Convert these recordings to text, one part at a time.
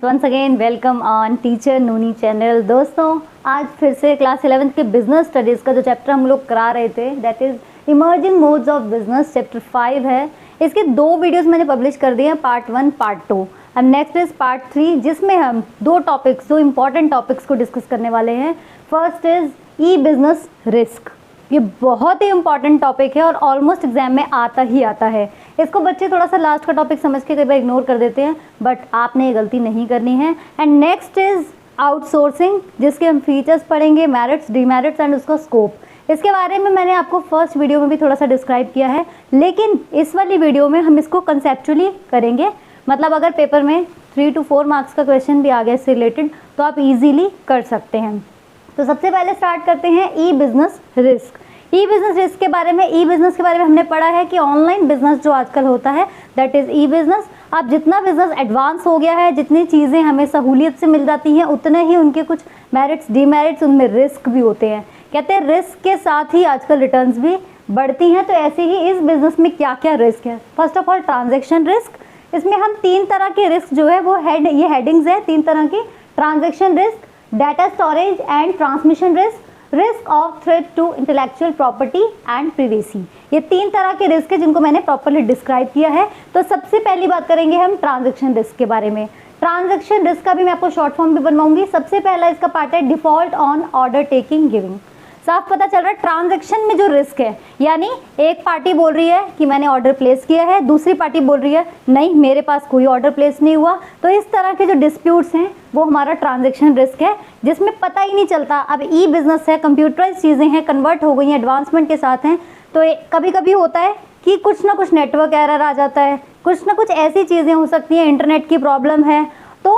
Once again welcome on teacher Nooni channel. दोस्तों, आज फिर से क्लास 11th के बिजनेस स्टडीज़ का जो चैप्टर हम लोग करा रहे थे that is emerging modes of business, chapter 5 है। इसके 2 वीडियोस मैंने पब्लिश कर दिए हैं, पार्ट 1 पार्ट 2। अब नेक्स्ट इज़ पार्ट 3, जिसमें हम 2 इंपॉर्टेंट टॉपिक्स को डिस्कस करने वाले हैं। First is E business risk. ये बहुत ही इंपॉर्टेंट टॉपिक है और ऑलमोस्ट एग्जाम में आता ही आता है। इसको बच्चे थोड़ा सा लास्ट का टॉपिक समझ के कई बार इग्नोर कर देते हैं, बट आपने ये गलती नहीं करनी है। एंड नेक्स्ट इज आउटसोर्सिंग, जिसके हम फीचर्स पढ़ेंगे, मेरिट्स, डीमेरिट्स एंड उसका स्कोप। इसके बारे में मैंने आपको फर्स्ट वीडियो में भी थोड़ा सा डिस्क्राइब किया है, लेकिन इस वाली वीडियो में हम इसको कंसेप्चुअली करेंगे। मतलब अगर पेपर में 3 to 4 मार्क्स का क्वेश्चन भी आ गया इससे रिलेटेड तो आप इजीली कर सकते हैं। तो सबसे पहले स्टार्ट करते हैं ई बिजनेस रिस्क। ई बिजनेस रिस्क के बारे में, ई बिजनेस के बारे में हमने पढ़ा है कि ऑनलाइन बिजनेस जो आजकल होता है दैट इज़ ई बिजनेस। अब जितना बिजनेस एडवांस हो गया है, जितनी चीज़ें हमें सहूलियत से मिल जाती हैं, उतने ही उनके कुछ मेरिट्स, डीमेरिट्स, उनमें रिस्क भी होते हैं। कहते हैं रिस्क के साथ ही आजकल रिटर्न्स भी बढ़ती हैं। तो ऐसे ही इस बिजनेस में क्या क्या रिस्क है। First of all transaction risk. इसमें हम 3 तरह के रिस्क जो है वो ये हेडिंग्स है 3 तरह की। Transaction risk, data storage and transmission risk, risk of threat to intellectual property and privacy. ये 3 तरह के रिस्क है जिनको मैंने प्रॉपर्ली डिस्क्राइब किया है। तो सबसे पहली बात करेंगे हम ट्रांजैक्शन रिस्क के बारे में। ट्रांजैक्शन रिस्क का भी मैं आपको शॉर्ट फॉर्म भी बनवाऊंगी। सबसे पहला इसका पार्ट है default on order taking giving. साफ पता चल रहा है ट्रांजैक्शन में जो रिस्क है, यानी एक पार्टी बोल रही है कि मैंने ऑर्डर प्लेस किया है, दूसरी पार्टी बोल रही है नहीं मेरे पास कोई ऑर्डर प्लेस नहीं हुआ। तो इस तरह के जो डिस्प्यूट्स हैं वो हमारा ट्रांजैक्शन रिस्क है, जिसमें पता ही नहीं चलता। अब ई बिजनेस है, कंप्यूटराइज चीज़ें हैं, कन्वर्ट हो गई हैं, एडवांसमेंट के साथ हैं। तो कभी कभी होता है कि कुछ ना कुछ नेटवर्क एरर आ जाता है, कुछ ना कुछ ऐसी चीज़ें हो सकती हैं, इंटरनेट की प्रॉब्लम है। तो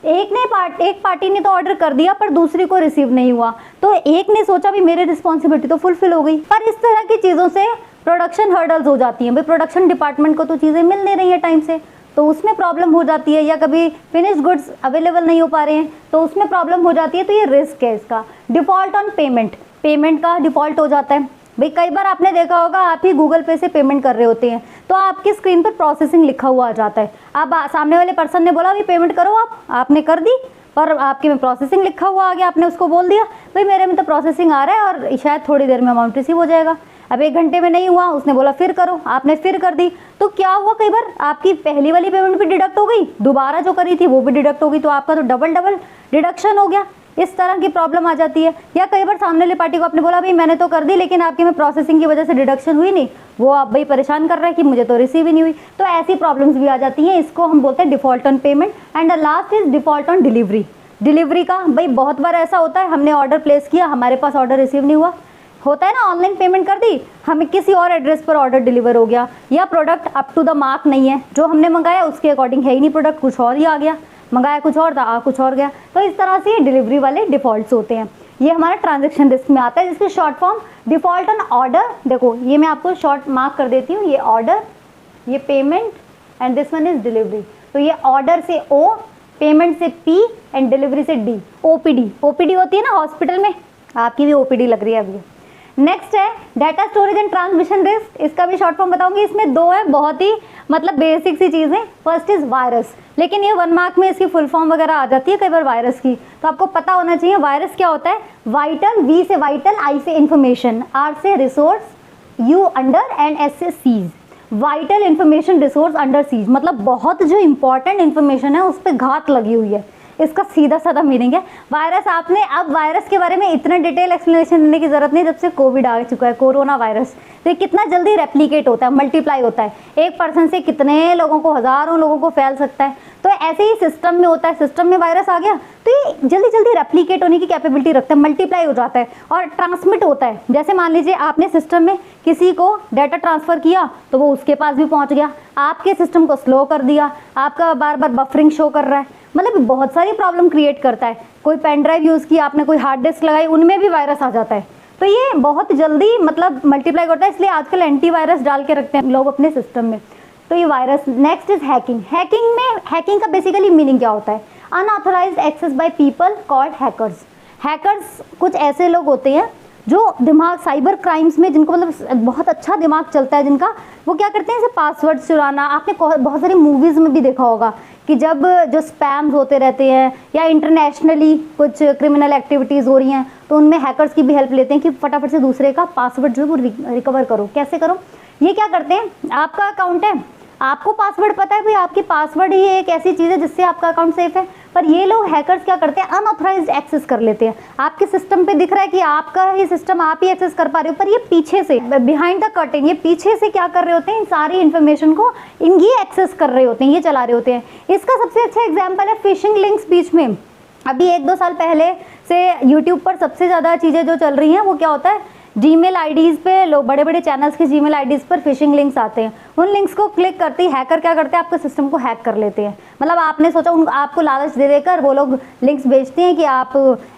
एक पार्टी ने तो ऑर्डर कर दिया पर दूसरी को रिसीव नहीं हुआ, तो एक ने सोचा भी मेरी रिस्पॉन्सिबिलिटी तो फुलफिल हो गई। पर इस तरह की चीज़ों से प्रोडक्शन हर्डल्स हो जाती हैं। भाई प्रोडक्शन डिपार्टमेंट को तो चीज़ें मिल नहीं रही है टाइम से, तो उसमें प्रॉब्लम हो जाती है, या कभी फिनिश्ड गुड्स अवेलेबल नहीं हो पा रहे हैं तो उसमें प्रॉब्लम हो जाती है। तो ये रिस्क है इसका। डिफ़ॉल्ट ऑन पेमेंट, पेमेंट का डिफ़ॉल्ट हो जाता है। भाई कई बार आपने देखा होगा आप ही गूगल पे से पेमेंट कर रहे होते हैं तो आपकी स्क्रीन पर प्रोसेसिंग लिखा हुआ आ जाता है। अब सामने वाले पर्सन ने बोला अभी पेमेंट करो, आपने कर दी पर आपके में प्रोसेसिंग लिखा हुआ आ गया। आपने उसको बोल दिया भाई मेरे में तो प्रोसेसिंग आ रहा है और शायद थोड़ी देर में अमाउंट रिसीव हो जाएगा। अब 1 घंटे में नहीं हुआ, उसने बोला फिर करो, आपने फिर कर दी। तो क्या हुआ, कई बार आपकी पहली वाली पेमेंट भी डिडक्ट हो गई, दोबारा जो करी थी वो भी डिडक्ट हो गई, तो आपका तो डबल डिडक्शन हो गया। इस तरह की प्रॉब्लम आ जाती है। या कई बार सामने वाली पार्टी को आपने बोला भाई मैंने तो कर दी लेकिन आपके में प्रोसेसिंग की वजह से डिडक्शन हुई नहीं, वो आप भाई परेशान कर रहे हैं कि मुझे तो रिसीव ही नहीं हुई। तो ऐसी प्रॉब्लम्स भी आ जाती हैं। इसको हम बोलते हैं default on payment. And the last is default on delivery. Delivery का भाई बहुत बार ऐसा होता है, हमने ऑर्डर प्लेस किया, हमारे पास ऑर्डर रिसीव नहीं हुआ, होता है ना, ऑनलाइन पेमेंट कर दी, हमें किसी और एड्रेस पर ऑर्डर डिलीवर हो गया, या product up to the mark नहीं है, जो हमने मंगाया उसके अकॉर्डिंग है ही नहीं प्रोडक्ट, कुछ और ही आ गया, मंगाया कुछ और था आ कुछ और गया। तो इस तरह से डिलीवरी वाले डिफॉल्ट्स होते हैं। ये हमारा ट्रांजैक्शन रिस्क में आता है, जिसकी short form default on order. देखो ये मैं आपको शॉर्ट मार्क कर देती हूँ, ये ऑर्डर, ये payment and this one is delivery. तो ये ऑर्डर से ओ, पेमेंट से पी एंड डिलीवरी से डी। ओपीडी, ओपीडी होती है ना हॉस्पिटल में, आपकी भी ओपीडी लग रही है अभी। नेक्स्ट है data storage and transmission risk. इसका भी शॉर्ट फॉर्म बताऊंगी। इसमें 2 है, बहुत ही मतलब बेसिक सी चीज़ें। फर्स्ट इज वायरस, लेकिन ये 1 मार्क में इसकी फुल फॉर्म वगैरह आ जाती है कई बार वायरस की, तो आपको पता होना चाहिए वायरस क्या होता है। वाइटल, वी से वाइटल, आई से इंफॉर्मेशन, आर से resource, U under and S से siege. Vital information resource under siege, मतलब बहुत जो इंपॉर्टेंट इंफॉर्मेशन है उस पर घात लगी हुई है। इसका सीधा साधा मीनिंग है वायरस। आपने अब वायरस के बारे में इतना डिटेल एक्सप्लेनेशन देने की जरूरत नहीं जब से कोविड आ चुका है, कोरोना वायरस। तो ये कितना जल्दी रेप्लिकेट होता है, मल्टीप्लाई होता है, एक पर्सन से कितने लोगों को, हज़ारों लोगों को फैल सकता है। तो ऐसे ही सिस्टम में होता है, सिस्टम में वायरस आ गया तो ये जल्दी जल्दी रेप्लिकेट होने की कैपेबिलिटी रखता है, मल्टीप्लाई हो जाता है और ट्रांसमिट होता है। जैसे मान लीजिए आपने सिस्टम में किसी को डाटा ट्रांसफ़र किया तो वो उसके पास भी पहुंच गया, आपके सिस्टम को स्लो कर दिया, आपका बार बार बफरिंग शो कर रहा है, मतलब बहुत सारी प्रॉब्लम क्रिएट करता है। कोई पेन ड्राइव यूज़ की आपने, कोई हार्ड डिस्क लगाई, उनमें भी वायरस आ जाता है। तो ये बहुत जल्दी मतलब मल्टीप्लाई करता है, इसलिए आजकल एंटीवायरस डाल के रखते हैं लोग अपने सिस्टम में। तो ये virus. Next is hacking. Hacking का बेसिकली मीनिंग क्या होता है, unauthorised access by people called hackers. Hackers कुछ ऐसे लोग होते हैं जो दिमाग साइबर क्राइम्स में, जिनको मतलब बहुत अच्छा दिमाग चलता है जिनका, वो क्या करते हैं जैसे पासवर्ड चुराना। आपने बहुत सारी मूवीज़ में भी देखा होगा कि जब जो स्पैम्स होते रहते हैं या इंटरनेशनली कुछ क्रिमिनल एक्टिविटीज़ हो रही हैं तो उनमें हैकर्स की भी हेल्प लेते हैं कि फटाफट से दूसरे का पासवर्ड जो है वो रिकवर करो। कैसे करो? ये क्या करते हैं, आपका अकाउंट है, आपको पासवर्ड पता है भाई, आपकी पासवर्ड ही एक ऐसी चीज़ है जिससे आपका अकाउंट सेफ है, पर ये लोग हैकर्स क्या करते हैं, अनऑथराइज्ड एक्सेस कर लेते हैं। आपके सिस्टम पे दिख रहा है कि आपका ही सिस्टम आप ही एक्सेस कर पा रहे हो, पर ये पीछे से बिहाइंड द कर्टेन ये पीछे से क्या कर रहे होते हैं, इन सारी इन्फॉर्मेशन को ये एक्सेस कर रहे होते हैं, ये चला रहे होते हैं। इसका सबसे अच्छा एग्जाम्पल है फिशिंग लिंक्स। बीच में अभी 1-2 साल पहले से यूट्यूब पर सबसे ज़्यादा चीज़ें जो चल रही हैं वो क्या होता है, जीमेल आईडीज़ पे लोग, बड़े बड़े चैनल्स के जीमेल आईडीज़ पर फिशिंग लिंक्स आते हैं। उन लिंक्स को क्लिक करते ही हैकर क्या करते हैं, आपके सिस्टम को हैक कर लेते हैं। मतलब आपने सोचा आपको लालच दे देकर वो लोग लिंक्स भेजते हैं कि आप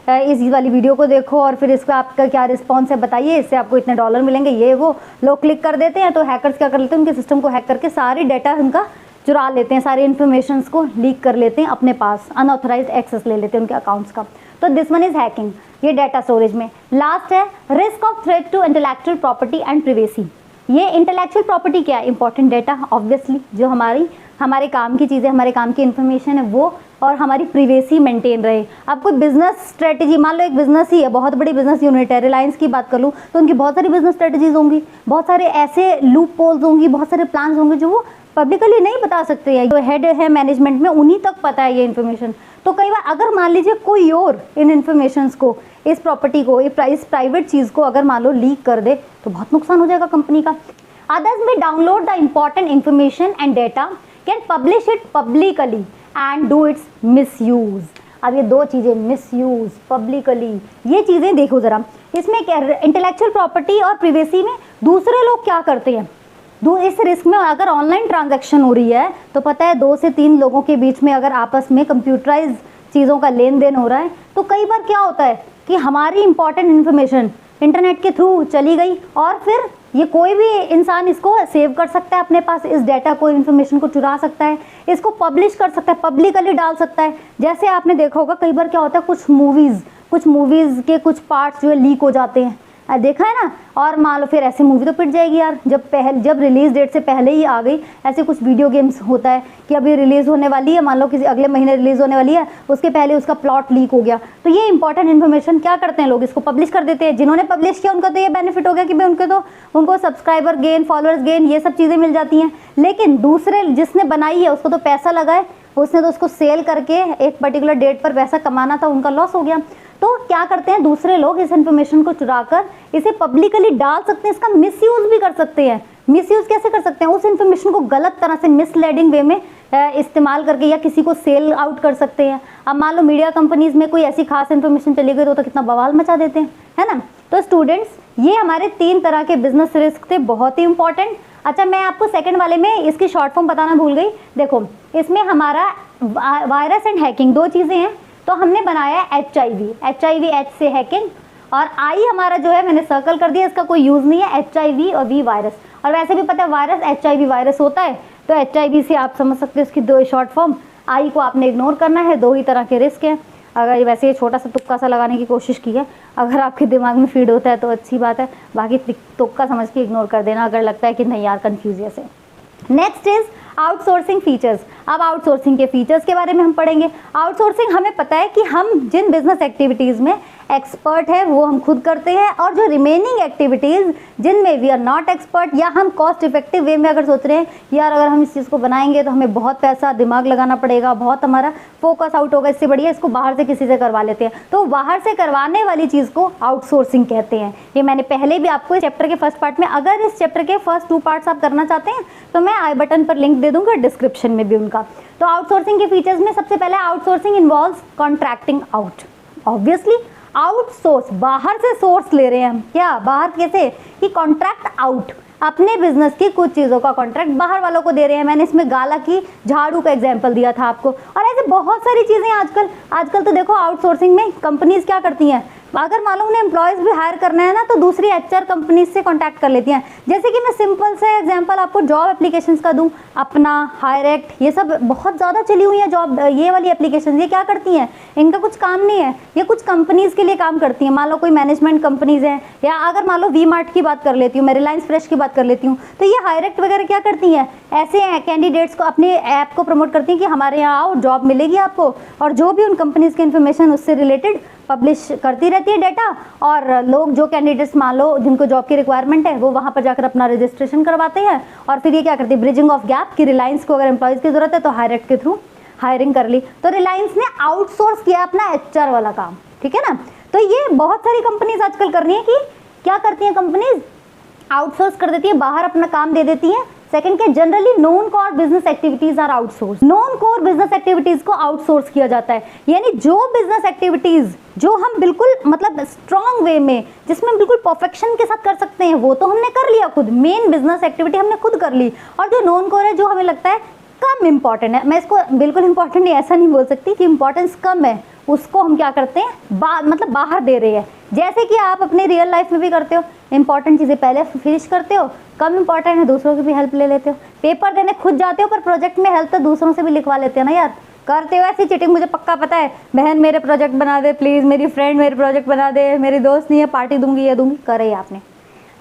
इस वाली वीडियो को देखो और फिर इसका आपका क्या रिस्पॉन्स है बताइए, इससे आपको इतने डॉलर मिलेंगे, ये वो लोग क्लिक कर देते हैं। तो हैकर्स क्या कर लेते हैं, उनके सिस्टम को हैक करके सारी डाटा उनका चुरा लेते हैं, सारी इन्फॉर्मेशन को लीक कर लेते हैं अपने पास, अनऑथराइज्ड एक्सेस ले लेते हैं उनके अकाउंट्स का। तो दिस वन इज हैकिंग, ये डाटा स्टोरेज में। लास्ट है risk of threat to intellectual property and privacy. ये इंटेलेक्चुअल प्रॉपर्टी क्या है, इंपॉर्टेंट डाटा ऑब्वियसली, जो हमारे काम की चीज़ें, हमारे काम की इन्फॉर्मेशन है वो, और हमारी प्रिवेसी मेंटेन रहे। अब कोई बिजनेस स्ट्रेटजी, मान लो एक बिजनेस ही है, बहुत बड़ी बिजनेस यूनिट है, रिलायंस की बात कर लूँ तो उनकी बहुत सारी बिजनेस स्ट्रेटजीज होंगी, बहुत सारे ऐसे लूप होल्स होंगी, बहुत सारे प्लान्स होंगे जो वो पब्लिकली नहीं बता सकते हैं। जो हेड है मैनेजमेंट में उन्हीं तक पता है ये इन्फॉर्मेशन। तो कई बार अगर मान लीजिए कोई और इन इन्फॉर्मेशंस को, इस प्रॉपर्टी को, इस प्राइवेट चीज़ को अगर मान लो लीक कर दे तो बहुत नुकसान हो जाएगा कंपनी का। अदर्स में download the important information and data, can publish it publicly and do it's misuse. अब ये दो चीज़ें, मिसयूज, पब्लिकली, ये चीज़ें देखो ज़रा। इसमें इंटेलेक्चुअल प्रॉपर्टी और प्रिवेसी में दूसरे लोग क्या करते हैं, इस रिस्क में अगर ऑनलाइन ट्रांजैक्शन हो रही है तो पता है 2 से 3 लोगों के बीच में अगर आपस में कंप्यूटराइज चीज़ों का लेन देन हो रहा है तो कई बार क्या होता है कि हमारी इंपॉर्टेंट इन्फॉर्मेशन इंटरनेट के थ्रू चली गई और फिर ये कोई भी इंसान इसको सेव कर सकता है अपने पास, इस डाटा को, इन्फॉर्मेशन को चुरा सकता है, इसको पब्लिश कर सकता है, पब्लिकली डाल सकता है। जैसे आपने देखा होगा कई बार क्या होता है, कुछ मूवीज़ के कुछ पार्ट्स जो है लीक हो जाते हैं, देखा है ना। और मान लो फिर ऐसे मूवी तो पिट जाएगी यार, जब रिलीज डेट से पहले ही आ गई। ऐसे कुछ वीडियो गेम्स होता है कि अभी रिलीज़ होने वाली है, मान लो किसी अगले महीने रिलीज़ होने वाली है, उसके पहले उसका प्लॉट लीक हो गया, तो ये इंपॉर्टेंट इन्फॉर्मेशन क्या करते हैं लोग, इसको पब्लिश कर देते हैं। जिन्होंने पब्लिश किया उनका तो ये बेनिफिट हो गया कि भाई उनको सब्सक्राइबर गेन, फॉलोअर्स गेन, ये सब चीज़ें मिल जाती हैं। लेकिन दूसरे जिसने बनाई है उसको तो पैसा लगा है, उसने तो उसको सेल करके एक पर्टिकुलर डेट पर पैसा कमाना था, उनका लॉस हो गया। तो क्या करते हैं दूसरे लोग, इस इन्फॉर्मेशन को चुराकर इसे पब्लिकली डाल सकते हैं, इसका मिसयूज भी कर सकते हैं। मिसयूज कैसे कर सकते हैं, उस इन्फॉर्मेशन को गलत तरह से मिसलीडिंग वे में इस्तेमाल करके या किसी को सेल आउट कर सकते हैं। अब मान लो मीडिया कंपनीज में कोई ऐसी खास इन्फॉर्मेशन चली गई तो कितना बवाल मचा देते हैं, है ना। तो स्टूडेंट्स, ये हमारे 3 तरह के बिजनेस रिस्क थे, बहुत ही इंपॉर्टेंट। अच्छा, मैं आपको सेकंड वाले में इसकी शॉर्ट फॉर्म बताना भूल गई। देखो, इसमें हमारा वायरस एंड हैकिंग 2 चीज़ें हैं। तो हमने बनाया HIV H से हैकिंग, और I हमारा जो है मैंने सर्कल कर दिया, इसका कोई यूज़ नहीं है, HIV और V वायरस। और वैसे भी पता है वायरस HIV वायरस होता है, तो HIV से आप समझ सकते हो इसकी 2 शॉर्ट फॉर्म। I को आपने इग्नोर करना है, 2 ही तरह के रिस्क हैं। अगर वैसे ये छोटा सा तुक्का सा लगाने की कोशिश की है, अगर आपके दिमाग में फीड होता है तो अच्छी बात है, बाकी तुक्का समझ के इग्नोर कर देना अगर लगता है कि नहीं यार कन्फ्यूज है से। Next is outsourcing features. अब आउटसोर्सिंग के फीचर्स के बारे में हम पढ़ेंगे। आउटसोर्सिंग, हमें पता है कि हम जिन बिजनेस एक्टिविटीज़ में एक्सपर्ट है वो हम खुद करते हैं, और जो रिमेनिंग एक्टिविटीज़ जिनमें वी आर नॉट एक्सपर्ट या हम कॉस्ट इफेक्टिव वे में अगर सोच रहे हैं यार अगर हम इस चीज़ को बनाएंगे तो हमें बहुत पैसा दिमाग लगाना पड़ेगा, बहुत हमारा फोकस आउट होगा, इससे बढ़िया इसको बाहर से किसी से करवा लेते हैं, तो बाहर से करवाने वाली चीज़ को आउटसोर्सिंग कहते हैं। ये मैंने पहले भी आपको इस चैप्टर के फर्स्ट पार्ट में, अगर इस चैप्टर के फर्स्ट 2 पार्ट्स आप करना चाहते हैं तो मैं आई बटन पर लिंक दे दूंगा, डिस्क्रिप्शन में भी उनका। तो आउटसोर्सिंग के फीचर्स में सबसे पहले outsourcing involves contracting out. Obviously outsource, बाहर से सोर्स ले रहे हैं हम, क्या बाहर कैसे कि कॉन्ट्रैक्ट आउट, अपने बिजनेस की कुछ चीज़ों का कॉन्ट्रैक्ट बाहर वालों को दे रहे हैं। मैंने इसमें गाला की झाड़ू का एग्जांपल दिया था आपको, और ऐसे बहुत सारी चीज़ें आजकल तो देखो आउटसोर्सिंग में कंपनीज क्या करती हैं, अगर मान लो उन्हें एम्प्लॉयज़ भी हायर करना है ना तो दूसरी एचआर कंपनी से कांटेक्ट कर लेती हैं। जैसे कि मैं सिंपल से एग्जांपल आपको जॉब एप्लीकेशंस का दूं, अपना, हायरेक्ट, ये सब बहुत ज़्यादा चली हुई है जॉब, ये वाली एप्लीकेशन। ये क्या करती हैं, इनका कुछ काम नहीं है, ये कुछ कंपनीज़ के लिए काम करती हैं। मान लो कोई मैनेजमेंट कंपनीज़ हैं, या अगर मान लो वी मार्ट की बात कर लेती हूँ, मैं रिलायंस फ्रेश की बात कर लेती हूँ, तो ये हायरेक्ट वगैरह क्या करती हैं, ऐसे कैंडिडेट्स को अपने ऐप को प्रमोट करती हैं कि हमारे यहाँ आओ, जॉब मिलेगी आपको, और जो भी उन कंपनीज़ की इन्फॉर्मेशन उससे रिलेटेड पब्लिश करती रहती है डाटा, और लोग जो कैंडिडेट्स मान लो जिनको जॉब की रिक्वायरमेंट है वो वहाँ पर जाकर अपना रजिस्ट्रेशन करवाते हैं, और फिर ये क्या करती है, ब्रिजिंग ऑफ गैप कि रिलायंस को अगर एम्प्लॉयज़ की ज़रूरत है तो हायरेक्ट के थ्रू हायरिंग कर ली। तो रिलायंस ने आउटसोर्स किया अपना एचआर वाला काम, ठीक है ना। तो ये बहुत सारी कंपनीज आजकल कर रही हैं कि क्या करती हैं कंपनीज, आउटसोर्स कर देती है, बाहर अपना काम दे देती हैं। सेकंड के generally non core business activities are outsource, non core business activities को आउटसोर्स किया जाता है, यानी जो बिजनेस एक्टिविटीज जो हम बिल्कुल मतलब स्ट्रॉन्ग वे में, जिसमें हम बिल्कुल परफेक्शन के साथ कर सकते हैं, वो तो हमने कर लिया खुद, मेन बिजनेस एक्टिविटी हमने खुद कर ली, और जो नॉन कोर है, जो हमें लगता है कम इंपॉर्टेंट है, मैं इसको बिल्कुल इंपॉर्टेंट नहीं ऐसा नहीं बोल सकती कि इंपॉर्टेंस कम है, उसको हम क्या करते हैं, मतलब बाहर दे रहे हैं। जैसे कि आप अपने रियल लाइफ में भी करते हो, इंपॉर्टेंट चीज़ें पहले फिनिश करते हो, कम इंपॉर्टेंट है दूसरों की भी हेल्प ले लेते हो, पेपर देने खुद जाते हो पर प्रोजेक्ट में हेल्प तो दूसरों से भी लिखवा लेते हो ना यार, करते हो ऐसी चीटिंग, मुझे पक्का पता है। बहन मेरे प्रोजेक्ट बना दे प्लीज़, मेरी फ्रेंड मेरे प्रोजेक्ट बना दे, मेरी दोस्त नहीं है पार्टी दूंगी या दूंगी, करे आपने।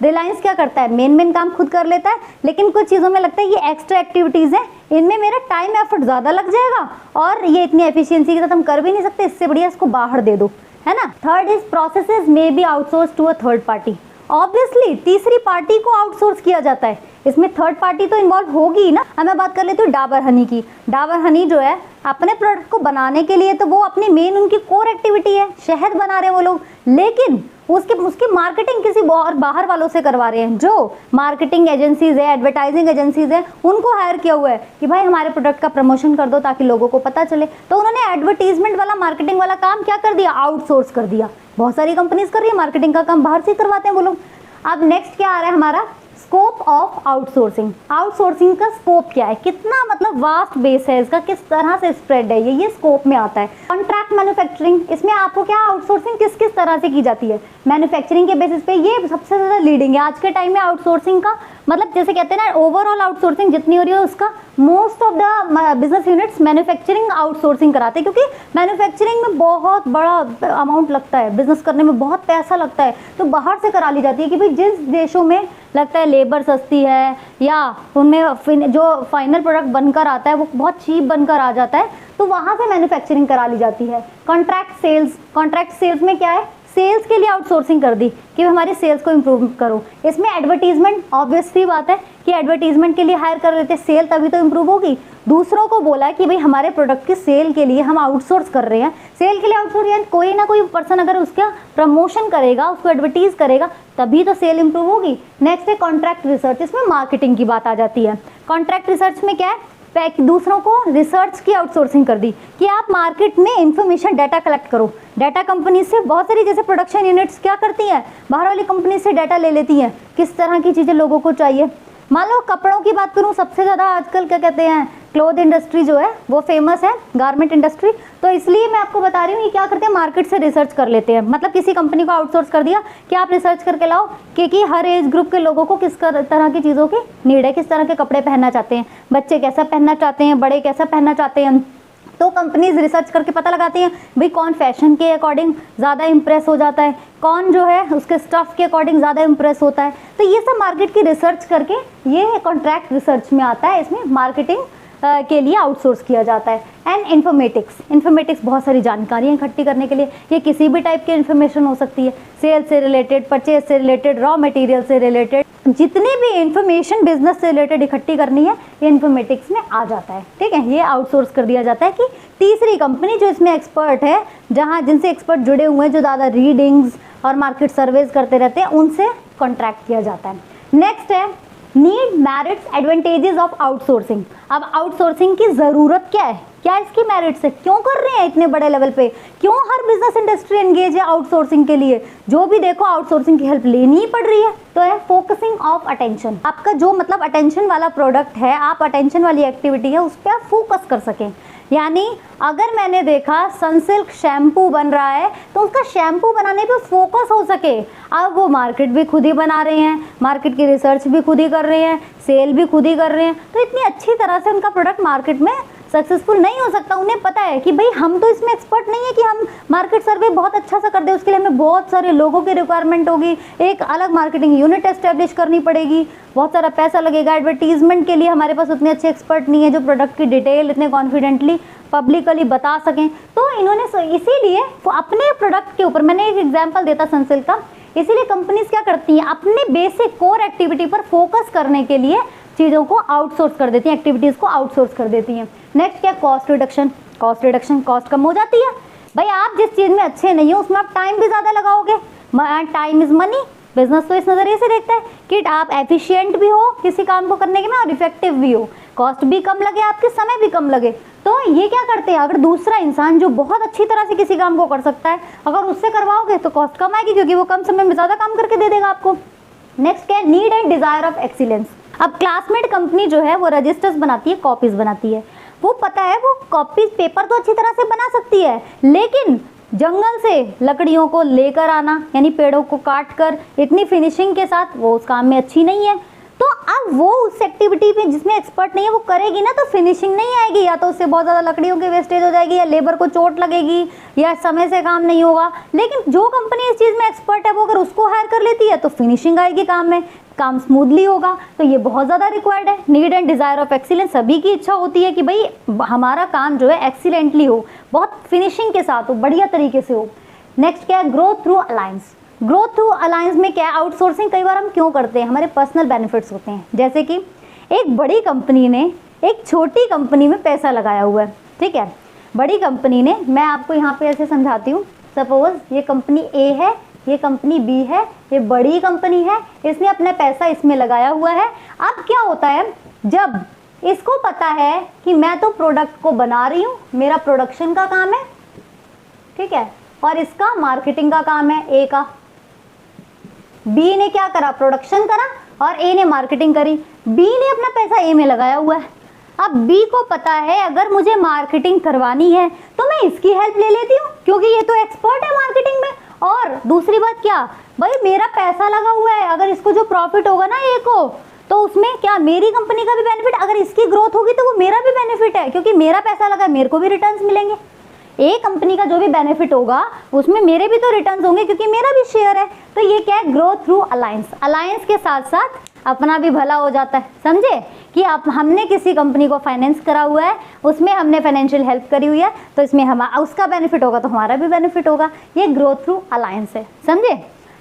रिलायंस क्या करता है, मेन काम खुद कर लेता है, लेकिन कुछ चीज़ों में लगता है ये एक्स्ट्रा एक्टिविटीज़ हैं, इनमें मेरा टाइम एफर्ट ज़्यादा लग जाएगा और ये इतनी एफिशिएंसी के साथ हम कर भी नहीं सकते, इससे बढ़िया इसको बाहर दे दो, है ना। Third is processes may be outsource to a third party, obviously तीसरी पार्टी को आउटसोर्स किया जाता है, इसमें थर्ड पार्टी तो इन्वॉल्व होगी ही ना। अब मैं बात कर लेती हूँ डाबर हनी की। डाबर हनी जो है अपने प्रोडक्ट को बनाने के लिए तो वो अपनी मेन उनकी कोर एक्टिविटी है, शहद बना रहे हैं वो लोग, लेकिन उसकी मार्केटिंग किसी और बाहर वालों से करवा रहे हैं, जो मार्केटिंग एजेंसीज है, एडवर्टाइजिंग एजेंसीज है, उनको हायर किया हुआ है कि भाई हमारे प्रोडक्ट का प्रमोशन कर दो ताकि लोगों को पता चले। तो उन्होंने एडवर्टीजमेंट वाला, मार्केटिंग वाला काम क्या कर दिया, आउटसोर्स कर दिया। बहुत सारी कंपनीज कर रही है, मार्केटिंग का काम बाहर से करवाते हैं वो लोग। अब नेक्स्ट क्या आ रहा है हमारा, स्कोप ऑफ आउटसोर्सिंग। आउटसोर्सिंग का स्कोप क्या है, कितना मतलब वास्ट बेस है इसका, किस तरह से स्प्रेड है, ये स्कोप में आता है। कॉन्ट्रैक्ट मैन्युफैक्चरिंग, इसमें आपको क्या आउटसोर्सिंग किस किस तरह से की जाती है, मैन्युफैक्चरिंग के बेसिस पे ये सबसे ज़्यादा लीडिंग है आज के टाइम में आउटसोर्सिंग का। मतलब जैसे कहते हैं ना, ओवरऑल आउटसोर्सिंग जितनी हो रही है उसका most of the business units manufacturing outsourcing कराते हैं, क्योंकि मैन्युफैक्चरिंग में बहुत बड़ा अमाउंट लगता है, बिजनेस करने में बहुत पैसा लगता है, तो बाहर से करा ली जाती है कि भाई जिस देशों में लगता है लेबर सस्ती है या उनमें जो फाइनल प्रोडक्ट बनकर आता है वो बहुत चीप बनकर आ जाता है, तो वहाँ से मैन्युफैक्चरिंग करा ली जाती है। कॉन्ट्रैक्ट सेल्स, कॉन्ट्रैक्ट सेल्स में क्या है, सेल्स के लिए आउटसोर्सिंग कर दी कि हमारे सेल्स को इम्प्रूव करो। इसमें एडवर्टीजमेंट, ऑब्वियस सी बात है कि एडवर्टीजमेंट के लिए हायर कर लेते हैं, सेल तभी तो इम्प्रूव होगी। दूसरों को बोला कि भाई हमारे प्रोडक्ट की सेल के लिए हम आउटसोर्स कर रहे हैं, सेल के लिए आउटसोर्स, यानी कोई ना कोई पर्सन अगर उसका प्रमोशन करेगा, उसको एडवर्टीज करेगा, तभी तो सेल इंप्रूव होगी। नेक्स्ट है कॉन्ट्रैक्ट रिसर्च, इसमें मार्केटिंग की बात आ जाती है। कॉन्ट्रैक्ट रिसर्च में क्या है, दूसरों को रिसर्च की आउटसोर्सिंग कर दी कि आप मार्केट में इंफॉर्मेशन डाटा कलेक्ट करो। डाटा कंपनी से बहुत सारी जैसे प्रोडक्शन यूनिट्स क्या करती हैं, बाहर वाली कंपनी से डाटा ले लेती हैं, किस तरह की चीज़ें लोगों को चाहिए। मान लो कपड़ों की बात करूँ, सबसे ज़्यादा आजकल क्या कहते हैं, क्लोथ इंडस्ट्री जो है वो फेमस है, गारमेंट इंडस्ट्री, तो इसलिए मैं आपको बता रही हूँ ये क्या करते हैं, मार्केट से रिसर्च कर लेते हैं। मतलब किसी कंपनी को आउटसोर्स कर दिया कि आप रिसर्च करके लाओ कि हर एज ग्रुप के लोगों को किस तरह की चीज़ों की नीड है, किस तरह के कपड़े पहनना चाहते हैं, बच्चे कैसा पहनना चाहते हैं, बड़े कैसा पहनना चाहते हैं। तो कंपनीज रिसर्च करके पता लगाती हैं भाई कौन फैशन के अकॉर्डिंग ज़्यादा इंप्रेस हो जाता है, कौन जो है उसके स्टफ़ के अकॉर्डिंग ज़्यादा इंप्रेस होता है। तो ये सब मार्केट की रिसर्च करके ये कॉन्ट्रैक्ट रिसर्च में आता है, इसमें मार्केटिंग के लिए आउटसोर्स किया जाता है। एंड इन्फॉर्मेटिक्स बहुत सारी जानकारियाँ इकट्ठी करने के लिए, ये किसी भी टाइप की इन्फॉर्मेशन हो सकती है, सेल से रिलेटेड, परचेज से रिलेटेड, रॉ मटेरियल से रिलेटेड, जितनी भी इंफॉर्मेशन बिजनेस से रिलेटेड इकट्ठी करनी है ये इन्फॉर्मेटिक्स में आ जाता है। ठीक है, ये आउटसोर्स कर दिया जाता है कि तीसरी कंपनी जो इसमें एक्सपर्ट है, जहाँ जिनसे एक्सपर्ट जुड़े हुए हैं, जो ज़्यादा रीडिंग्स और मार्केट सर्वेज करते रहते हैं, उनसे कॉन्ट्रैक्ट किया जाता है। नेक्स्ट है need, merits, advantages of outsourcing. अब आउटसोर्सिंग की ज़रूरत क्या है, क्या इसकी मेरिट्स है, क्यों कर रहे हैं इतने बड़े लेवल पे, क्यों हर बिजनेस इंडस्ट्री एंगेज है आउटसोर्सिंग के लिए, जो भी देखो आउटसोर्सिंग की हेल्प लेनी ही पड़ रही है। तो है फोकसिंग ऑफ अटेंशन, आपका जो मतलब अटेंशन वाला प्रोडक्ट है, आप अटेंशन वाली एक्टिविटी है उस पर आप फोकस कर सकें। यानी अगर मैंने देखा सनसिल्क शैम्पू बन रहा है तो उसका शैम्पू बनाने पे फोकस हो सके। अब वो मार्केट भी खुद ही बना रहे हैं, मार्केट की रिसर्च भी खुद ही कर रहे हैं, सेल भी खुद ही कर रहे हैं, तो इतनी अच्छी तरह से उनका प्रोडक्ट मार्केट में सक्सेसफुल नहीं हो सकता। उन्हें पता है कि भाई हम तो इसमें एक्सपर्ट नहीं है कि हम मार्केट सर्वे बहुत अच्छा सा कर दे, उसके लिए हमें बहुत सारे लोगों की रिक्वायरमेंट होगी, एक अलग मार्केटिंग यूनिट एस्टेब्लिश करनी पड़ेगी, बहुत सारा पैसा लगेगा, एडवर्टीजमेंट के लिए हमारे पास उतने अच्छे एक्सपर्ट नहीं है जो प्रोडक्ट की डिटेल इतने कॉन्फिडेंटली पब्लिकली बता सकें। तो इन्होंने इसीलिए अपने प्रोडक्ट के ऊपर, मैंने एक एग्जाम्पल देता सनसिल्क का, इसीलिए कंपनीज क्या करती हैं अपने बेसिक कोर एक्टिविटी पर फोकस करने के लिए चीज़ों को आउटसोर्स कर देती हैं, एक्टिविटीज़ को आउटसोर्स कर देती हैं। नेक्स्ट क्या, cost reduction. Cost reduction, cost कम हो जाती है। भाई आप जिस चीज़ में अच्छे नहीं हो उसमें आप टाइम भी ज़्यादा लगाओगे, टाइम इज़ मनी। बिजनेस तो इस नज़रिए से देखता है कि आप एफिशिएंट भी हो किसी काम को करने के में और इफेक्टिव भी हो, कॉस्ट भी कम लगे, आपके समय भी कम लगे। तो ये क्या करते हैं, अगर दूसरा इंसान जो बहुत अच्छी तरह से किसी काम को कर सकता है अगर उससे करवाओगे तो कॉस्ट कम आएगी क्योंकि वो कम समय में ज़्यादा काम करके दे देगा आपको। नेक्स्ट क्या है, need and desire of excellence. अब क्लासमेट कंपनी जो है वो रजिस्टर्स बनाती है, कॉपीज बनाती है, वो पता है वो कॉपीज पेपर तो अच्छी तरह से बना सकती है, लेकिन जंगल से लकड़ियों को लेकर आना यानी पेड़ों को काट कर इतनी फिनिशिंग के साथ वो उस काम में अच्छी नहीं है। तो अब वो उस एक्टिविटी में जिसमें एक्सपर्ट नहीं है वो करेगी ना तो फिनिशिंग नहीं आएगी, या तो उससे बहुत ज़्यादा लकड़ियों की वेस्टेज हो जाएगी, या लेबर को चोट लगेगी, या समय से काम नहीं होगा। लेकिन जो कंपनी इस चीज़ में एक्सपर्ट है वो अगर उसको हायर कर लेती है तो फिनिशिंग आएगी काम में, काम स्मूथली होगा। तो ये बहुत ज़्यादा रिक्वायर्ड है। Need and desire of excellence, सभी की इच्छा होती है कि भाई हमारा काम जो है एक्सीलेंटली हो, बहुत फिनिशिंग के साथ हो, बढ़िया तरीके से हो। नेक्स्ट क्या है, growth through alliance. Growth through alliance में क्या है, आउटसोर्सिंग कई बार हम क्यों करते हैं, हमारे पर्सनल बेनिफिट्स होते हैं। जैसे कि एक बड़ी कंपनी ने एक छोटी कंपनी में पैसा लगाया हुआ है, ठीक है, बड़ी कंपनी ने, मैं आपको यहाँ पे ऐसे समझाती हूँ, सपोज ये कंपनी ए है, ये कंपनी बी है, ये बड़ी कंपनी है, इसने अपना पैसा इसमें लगाया हुआ है। अब क्या होता है, जब इसको पता है कि मैं तो प्रोडक्ट को बना रही हूँ, मेरा प्रोडक्शन का काम है, ठीक है, और इसका मार्केटिंग का काम है ए का, बी ने क्या करा, प्रोडक्शन करा और ए ने मार्केटिंग करी। बी ने अपना पैसा ए में लगाया हुआ है। अब बी को पता है अगर मुझे मार्केटिंग करवानी है तो मैं इसकी हेल्प ले लेती हूँ क्योंकि ये तो एक्सपर्ट है मार्केटिंग में। और दूसरी बात क्या, भाई मेरा पैसा लगा हुआ है, अगर इसको जो प्रॉफिट होगा ना ए को, तो उसमें क्या मेरी कंपनी का भी बेनिफिट, अगर इसकी ग्रोथ होगी तो वो मेरा भी बेनिफिट है क्योंकि मेरा पैसा लगा है, मेरे को भी रिटर्न्स मिलेंगे। एक कंपनी का जो भी बेनिफिट होगा उसमें मेरे भी तो रिटर्न्स होंगे क्योंकि मेरा भी शेयर है। तो ये क्या है, ग्रोथ थ्रू अलायंस। अलायंस के साथ साथ अपना भी भला हो जाता है, समझे कि आप हमने किसी कंपनी को फाइनेंस करा हुआ है, उसमें हमने फाइनेंशियल हेल्प करी हुई है, तो इसमें हम उसका बेनिफिट होगा तो हमारा भी बेनिफिट होगा। ये ग्रोथ थ्रू अलायंस है, समझे।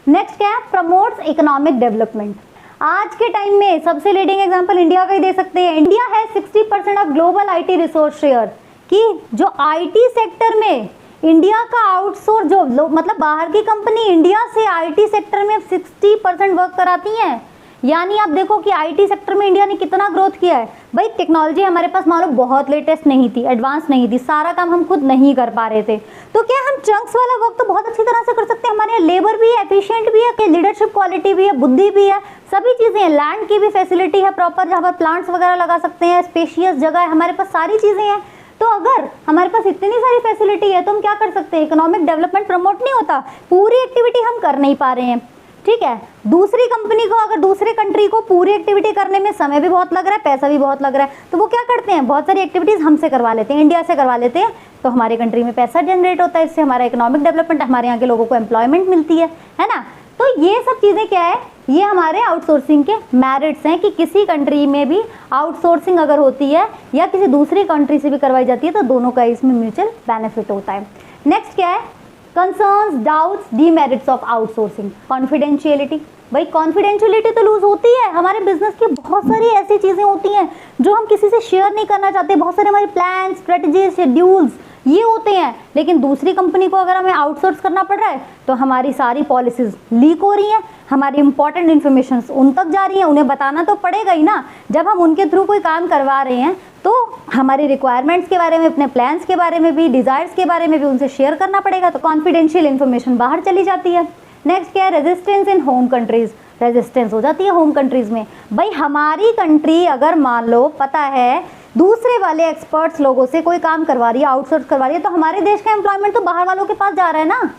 नेक्स्ट क्या है, प्रमोट्स इकोनॉमिक डेवलपमेंट। आज के टाइम में सबसे लीडिंग एग्जांपल इंडिया का ही दे सकते हैं। इंडिया है 60% of global IT resource share, कि जो आईटी सेक्टर में इंडिया का आउटसोर्स जो मतलब बाहर की कंपनी इंडिया से आईटी सेक्टर में 60% वर्क कराती हैं। यानी आप देखो कि आईटी सेक्टर में इंडिया ने कितना ग्रोथ किया है। भाई टेक्नोलॉजी हमारे पास मान लो बहुत लेटेस्ट नहीं थी, एडवांस नहीं थी, सारा काम हम खुद नहीं कर पा रहे थे, तो क्या हम चंक्स वाला वर्क तो बहुत अच्छी तरह से कर सकते हैं। हमारे यहाँ लेबर भी है, एफिशिएंट भी है, लीडरशिप क्वालिटी भी है, बुद्धि भी है, सभी चीज़ें हैं, लैंड की भी फैसिलिटी है प्रॉपर जहाँ पर प्लांट्स वगैरह लगा सकते हैं, स्पेशियस जगह है, हमारे पास सारी चीज़ें हैं। तो अगर हमारे पास इतनी सारी फैसिलिटी है तो हम क्या कर सकते हैं, इकोनॉमिक डेवलपमेंट प्रमोट नहीं होता, पूरी एक्टिविटी हम कर नहीं पा रहे हैं, ठीक है। दूसरी कंपनी को, अगर दूसरे कंट्री को पूरी एक्टिविटी करने में समय भी बहुत लग रहा है, पैसा भी बहुत लग रहा है, तो वो क्या करते हैं, बहुत सारी एक्टिविटीज़ हमसे करवा लेते हैं, इंडिया से करवा लेते हैं, तो हमारी कंट्री में पैसा जनरेट होता है, इससे हमारा इकोनॉमिक डेवलपमेंट, हमारे यहाँ के लोगों को एम्प्लॉयमेंट मिलती है ना। तो ये सब चीज़ें क्या है, ये हमारे आउटसोर्सिंग के मेरिट्स हैं कि किसी कंट्री में भी आउटसोर्सिंग अगर होती है या किसी दूसरी कंट्री से भी करवाई जाती है तो दोनों का इसमें म्यूचुअल बेनिफिट होता है। नेक्स्ट क्या है, concerns, doubts, demerits of outsourcing. Confidentiality, भाई कॉन्फिडेंशियलिटी तो लूज होती है, हमारे बिजनेस की बहुत सारी ऐसी चीज़ें होती हैं जो हम किसी से शेयर नहीं करना चाहते, बहुत सारे हमारे प्लान, स्ट्रेटजी, शेड्यूल्स ये होते हैं, लेकिन दूसरी कंपनी को अगर हमें आउटसोर्स करना पड़ रहा है तो हमारी सारी पॉलिसीज लीक हो रही हैं, हमारी इंपॉर्टेंट इन्फॉर्मेशन उन तक जा रही हैं, उन्हें बताना तो पड़ेगा ही ना। जब हम उनके थ्रू कोई काम करवा रहे हैं तो हमारी रिक्वायरमेंट्स के बारे में, अपने प्लान्स के बारे में भी, डिज़ायर्स के बारे में भी उनसे शेयर करना पड़ेगा, तो कॉन्फिडेंशियल इन्फॉर्मेशन बाहर चली जाती है। नेक्स्ट क्या है, resistance in home countries. Resistance हो जाती है होम कंट्रीज़ में। भाई हमारी कंट्री अगर मान लो पता है दूसरे वाले एक्सपर्ट्स लोगों से कोई काम करवा रही है, आउटसोर्स करवा रही है, तो हमारे देश का एम्प्लॉयमेंट तो बाहर वालों के पास जा रहा है ना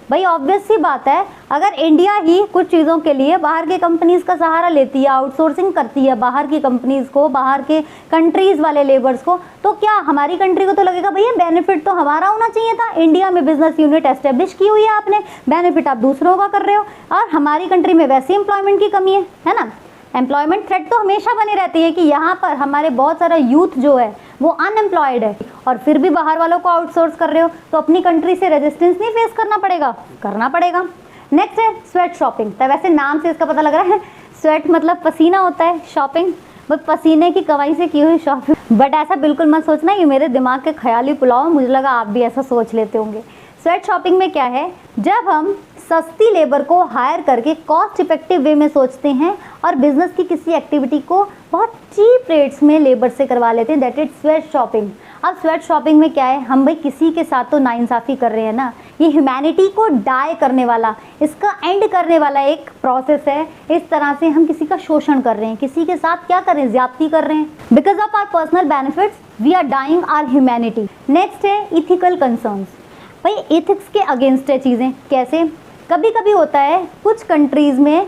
भाई। ऑब्वियस सी बात है, अगर इंडिया ही कुछ चीज़ों के लिए बाहर के कंपनीज का सहारा लेती है, आउटसोर्सिंग करती है बाहर की कंपनीज को, बाहर के कंट्रीज वाले लेबर्स को, तो क्या हमारी कंट्री को तो लगेगा भैया बेनिफिट तो हमारा होना चाहिए था। इंडिया में बिजनेस यूनिट एस्टेब्लिश की हुई है आपने, बेनिफिट आप दूसरों का कर रहे हो, और हमारी कंट्री में वैसे एम्प्लॉयमेंट की कमी है ना। एम्प्लॉयमेंट थ्रेट तो हमेशा बनी रहती है कि यहाँ पर हमारे बहुत सारा यूथ जो है वो अनएम्प्लॉयड है, और फिर भी बाहर वालों को आउटसोर्स कर रहे हो, तो अपनी कंट्री से रेजिस्टेंस नहीं फेस करना पड़ेगा, करना पड़ेगा। नेक्स्ट है स्वेट शॉपिंग। तो वैसे नाम से इसका पता लग रहा है, स्वेट मतलब पसीना होता है, शॉपिंग बस पसीने की कमाई से की हुई शॉपिंग। बट ऐसा बिल्कुल मत सोचना ये मेरे दिमाग के ख्याली पुलाव, मुझे लगा आप भी ऐसा सोच लेते होंगे। स्वेट शॉपिंग में क्या है, जब हम सस्ती लेबर को हायर करके कॉस्ट इफेक्टिव वे में सोचते हैं और बिजनेस की किसी एक्टिविटी को बहुत चीप रेट्स में लेबर से करवा लेते हैं, दैट इज स्वेट शॉपिंग। अब स्वेट शॉपिंग में क्या है, हम भाई किसी के साथ तो नाइंसाफ़ी कर रहे हैं ना, ये ह्यूमैनिटी को डाई करने वाला, इसका एंड करने वाला एक प्रोसेस है। इस तरह से हम किसी का शोषण कर रहे हैं, किसी के साथ क्या कर रहे हैं, ज्यादती कर रहे हैं। Because of our personal benefits we are dying our humanity. Next है इथिकल कंसर्न्स। भाई एथिक्स के अगेंस्ट है चीज़ें। कैसे, कभी कभी होता है कुछ कंट्रीज़ में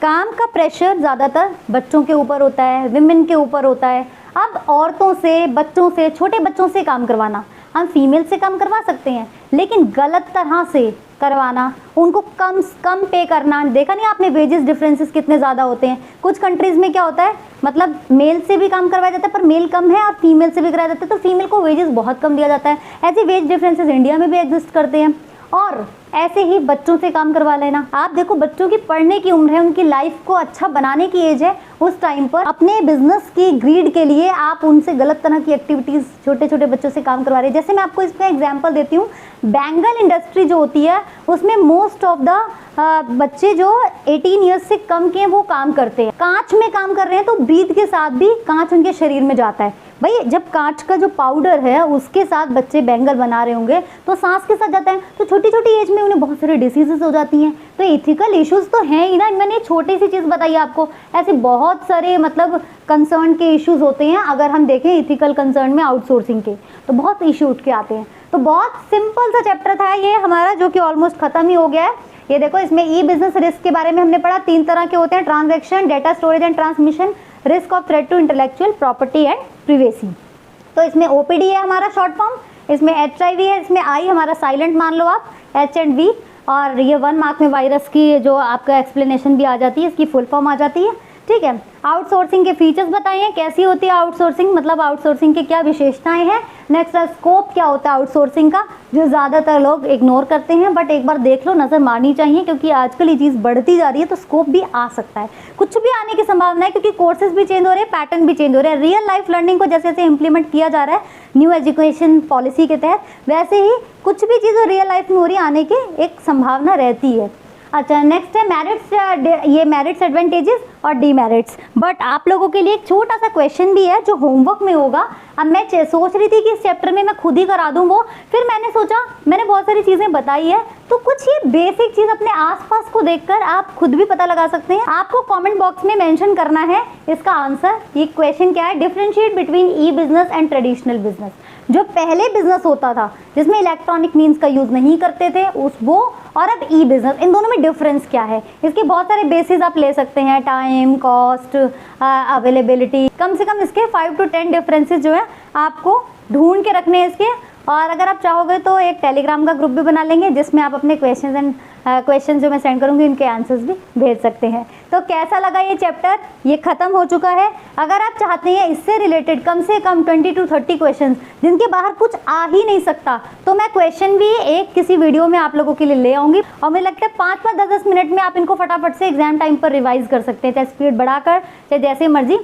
काम का प्रेशर ज़्यादातर बच्चों के ऊपर होता है, विमेन के ऊपर होता है। अब औरतों से, बच्चों से, छोटे बच्चों से काम करवाना, हम फीमेल से काम करवा सकते हैं, लेकिन गलत तरह से करवाना, उनको कम पे करना, देखा नहीं आपने वेजेस डिफरेंसेस कितने ज़्यादा होते हैं। कुछ कंट्रीज़ में क्या होता है, मतलब मेल से भी काम करवाया जाता है पर मेल कम है, और फीमेल से भी कराया जाता है तो फीमेल को वेजेस बहुत कम दिया जाता है। ऐसे वेज डिफरेंसेस इंडिया में भी एग्जिस्ट करते हैं। और ऐसे ही बच्चों से काम करवा लेना। आप देखो बच्चों की पढ़ने की उम्र है, उनकी लाइफ को अच्छा बनाने की एज है, उस टाइम पर अपने बिजनेस की ग्रीड के लिए आप उनसे गलत तरह की एक्टिविटीज़ छोटे छोटे बच्चों से काम करवा रहे हैं। जैसे मैं आपको इसका एग्जांपल देती हूँ, बैंगल इंडस्ट्री जो होती है उसमें मोस्ट ऑफ द बच्चे जो 18 ईयर्स से कम के हैं वो काम करते हैं। कांच में काम कर रहे हैं तो ब्रीथ के साथ भी कांच उनके शरीर में जाता है। भाई जब कांच का जो पाउडर है उसके साथ बच्चे बैंगल बना रहे होंगे तो सांस के साथ जाता है, तो छोटी छोटी एज में उन्हें बहुत सारी डिसीजेस हो जाती हैं। तो एथिकल इश्यूज तो हैं ही ना। मैंने छोटी सी चीज़ बताई आपको, ऐसे बहुत सारे मतलब कंसर्न के इश्यूज होते हैं। अगर हम देखें एथिकल कंसर्न में आउटसोर्सिंग के तो बहुत इशू उठ के आते हैं। तो बहुत सिंपल सा चैप्टर था ये हमारा, जो कि ऑलमोस्ट खत्म ही हो गया है। ये देखो, इसमें ई बिजनेस रिस्क के बारे में हमने पढ़ा। 3 तरह के होते हैं, transaction, data storage and transmission, risk of threat to intellectual property and privacy. तो इसमें ओपीडी है हमारा शॉर्ट फॉर्म, इसमें एचआईवी है, इसमें आई हमारा साइलेंट मान लो आप, एच एंड वी, और ये 1 मार्क में वायरस की जो आपका एक्सप्लेनेशन भी आ जाती है, इसकी फुल फॉर्म आ जाती है। ठीक है, आउटसोर्सिंग के फीचर्स बताइए, कैसी होती है आउटसोर्सिंग, मतलब आउटसोर्सिंग की क्या विशेषताएं हैं। नेक्स्ट स्कोप क्या होता है आउटसोर्सिंग का, जो ज़्यादातर लोग इग्नोर करते हैं, बट एक बार देख लो, नज़र मारनी चाहिए, क्योंकि आजकल ये चीज़ बढ़ती जा रही है तो स्कोप भी आ सकता है, कुछ भी आने की संभावना है, क्योंकि कोर्सेज भी चेंज हो रहे हैं, पैटर्न भी चेंज हो रहे हैं। रियल लाइफ लर्निंग को जैसे जैसे इंप्लीमेंट किया जा रहा है न्यू एजुकेशन पॉलिसी के तहत, वैसे ही कुछ भी चीज़ रियल लाइफ में हो रही है आने की एक संभावना रहती है। अच्छा, नेक्स्ट है मेरिट्स, ये मेरिट्स, एडवांटेजेस और डीमेरिट्स। बट आप लोगों के लिए एक छोटा सा क्वेश्चन भी है जो होमवर्क में होगा। अब मैं सोच रही थी कि इस चैप्टर में मैं खुद ही करा दूं वो, फिर मैंने सोचा मैंने बहुत सारी चीज़ें बताई है तो कुछ ये बेसिक चीज़ अपने आसपास को देखकर आप खुद भी पता लगा सकते हैं। आपको कमेंट बॉक्स में मेंशन करना है इसका आंसर। ये क्वेश्चन क्या है, differentiate between E business and traditional business. जो पहले बिजनेस होता था जिसमें इलेक्ट्रॉनिक मीन्स का यूज़ नहीं करते थे वो, और अब ई बिजनेस, इन दोनों में डिफरेंस क्या है। इसके बहुत सारे बेसिस आप ले सकते हैं, टाइम, कॉस्ट, अवेलेबिलिटी, कम से कम इसके 5 to 10 डिफरेंसेस जो है आपको ढूंढ के रखने हैं इसके। और अगर आप चाहोगे तो एक टेलीग्राम का ग्रुप भी बना लेंगे जिसमें आप अपने क्वेश्चन जो मैं सेंड करूँगी उनके आंसर्स भी भेज सकते हैं। तो कैसा लगा ये चैप्टर, ये ख़त्म हो चुका है। अगर आप चाहते हैं इससे रिलेटेड कम से कम 20 to 30 क्वेश्चन जिनके बाहर कुछ आ ही नहीं सकता, तो मैं क्वेश्चन भी एक किसी वीडियो में आप लोगों के लिए ले आऊँगी, और मुझे लगता है 5-5, 10-10 मिनट में आप इनको फटाफट से एग्जाम टाइम पर रिवाइज कर सकते हैं, चाहे स्पीड बढ़ाकर चाहे जैसे मर्जी।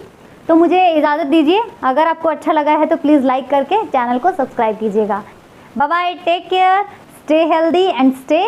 तो मुझे इजाज़त दीजिए। अगर आपको अच्छा लगा है तो प्लीज़ लाइक करके चैनल को सब्सक्राइब कीजिएगा। Bye bye, take care, stay healthy and stay